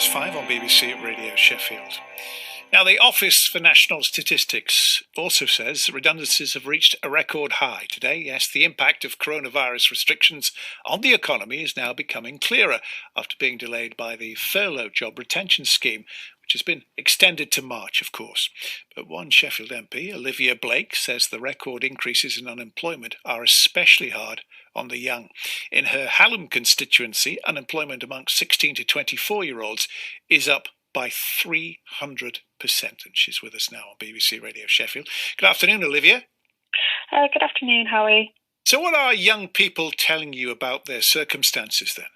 It's 5 on BBC Radio Sheffield. Now, the Office for National Statistics also says redundancies have reached a record high today. Yes, the impact of coronavirus restrictions on the economy is now becoming clearer after being delayed by the furlough job retention scheme, which has been extended to March, of course. But one Sheffield MP, Olivia, says the record increases in unemployment are especially hard on the young. In her Hallam constituency, unemployment amongst 16 to 24-year-olds is up by 300%. And she's with us now on BBC Radio Sheffield. Good afternoon, Olivia. Good afternoon, Howie. So what are young people telling you about their circumstances then?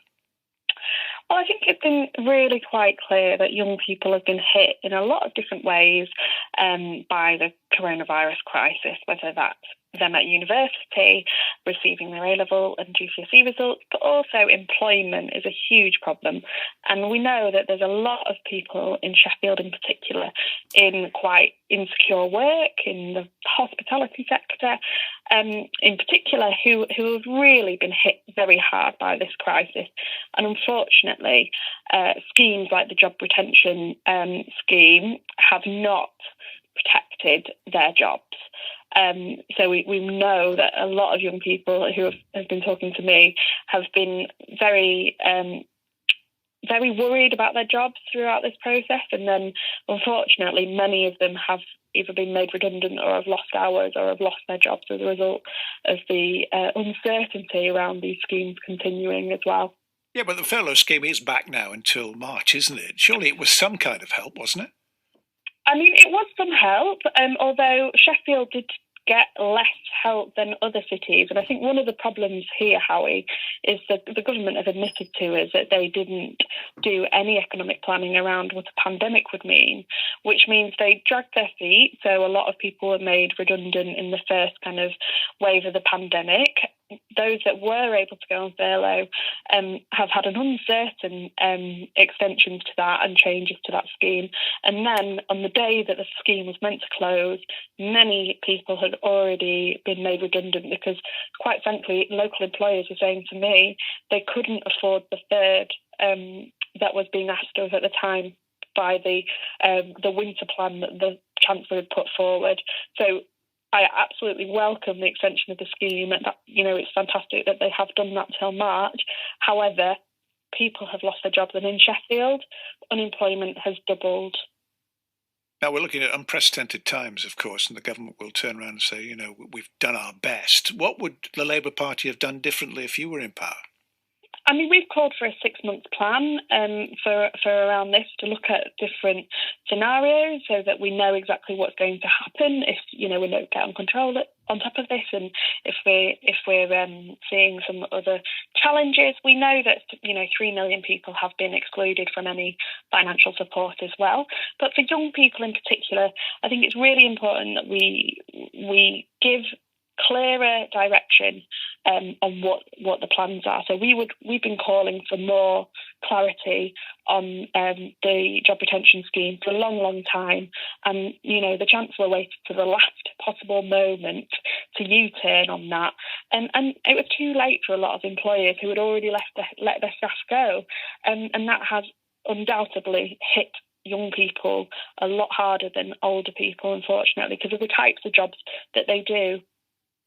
Well, I think it's been really quite clear that young people have been hit in a lot of different ways by the coronavirus crisis, whether that's them at university, receiving their A-level and GCSE results, but also employment is a huge problem. And we know that there's a lot of people in Sheffield in particular in quite insecure work, in the hospitality sector, in particular, who have really been hit very hard by this crisis. And unfortunately, schemes like the job retention scheme have not protected their jobs. So we know that a lot of young people who have been talking to me have been very worried about their jobs throughout this process. And then, unfortunately, many of them have either been made redundant or have lost hours or have lost their jobs as a result of the uncertainty around these schemes continuing as well. Yeah, but the furlough scheme is back now until March, isn't it? Surely it was some kind of help, wasn't it? I mean, it was some help, although Sheffield did get less help than other cities. And I think one of the problems here, Howie, is that the government have admitted to us that they didn't do any economic planning around what a pandemic would mean, which means they dragged their feet. So a lot of people were made redundant in the first kind of wave of the pandemic. Those that were able to go on furlough have had an uncertain extensions to that and changes to that scheme. And then on the day that the scheme was meant to close, many people had already been made redundant because, quite frankly, local employers were saying to me they couldn't afford the third that was being asked of at the time by the winter plan that the Chancellor had put forward. So I absolutely welcome the extension of the scheme. And that, it's fantastic that they have done that till March. However, people have lost their jobs, and in Sheffield, unemployment has doubled. Now, we're looking at unprecedented times, of course, and the government will turn around and say, we've done our best. What would the Labour Party have done differently if you were in power? I mean, we've called for a 6-month plan for around this to look at different scenarios so that we know exactly what's going to happen if, we don't get on top of this, and if we're seeing some other challenges. We know that, 3 million people have been excluded from any financial support as well. But for young people in particular, I think it's really important that we give clearer direction on what the plans are. So we've been calling for more clarity on the job retention scheme for a long, long time. And, the Chancellor waited to the last possible moment to U-turn on that. And it was too late for a lot of employers who had already let their staff go. And that has undoubtedly hit young people a lot harder than older people, unfortunately, because of the types of jobs that they do.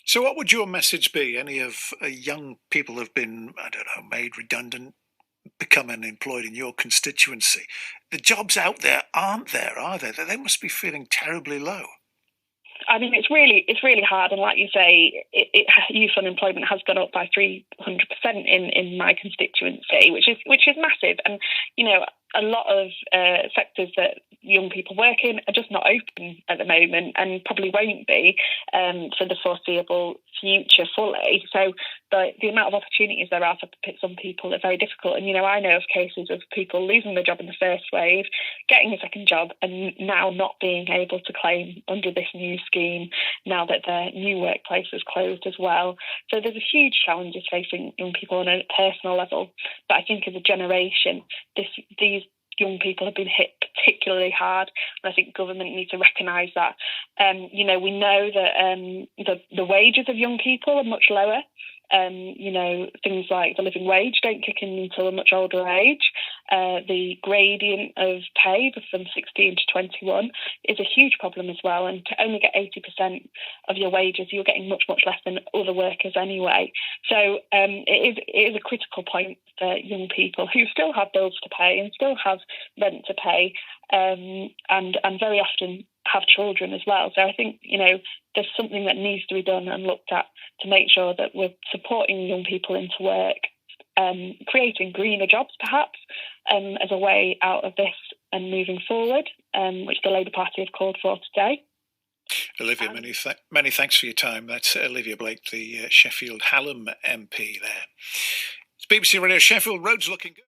So what would your message be? Any of young people have been, made redundant, become unemployed in your constituency? The jobs out there aren't there, are they? They must be feeling terribly low. I mean, it's really hard, and like you say, youth unemployment has gone up by 300% in my constituency, which is massive. And a lot of sectors that young people work in are just not open at the moment, and probably won't be for the foreseeable future fully. So the amount of opportunities there are for some people are very difficult. And I know of cases of people losing their job in the first wave, getting a second job, and now not being able to claim under this new scheme now that their new workplace is closed as well. So there's a huge challenges facing young people on a personal level. But I think as a generation, these young people have been hit particularly hard, and I think government needs to recognise that. We know that the wages of young people are much lower. Things like the living wage don't kick in until a much older age. the gradient of pay from 16 to 21 is a huge problem as well. And to only get 80% of your wages, you're getting much, much less than other workers anyway. So it is a critical point for young people who still have bills to pay and still have rent to pay, and very often have children as well. So I think, there's something that needs to be done and looked at to make sure that we're supporting young people into work, creating greener jobs perhaps as a way out of this and moving forward, which the Labour Party have called for today. Olivia, many thanks for your time. That's Olivia Blake, the Sheffield Hallam MP there. It's BBC Radio Sheffield. Roads looking good.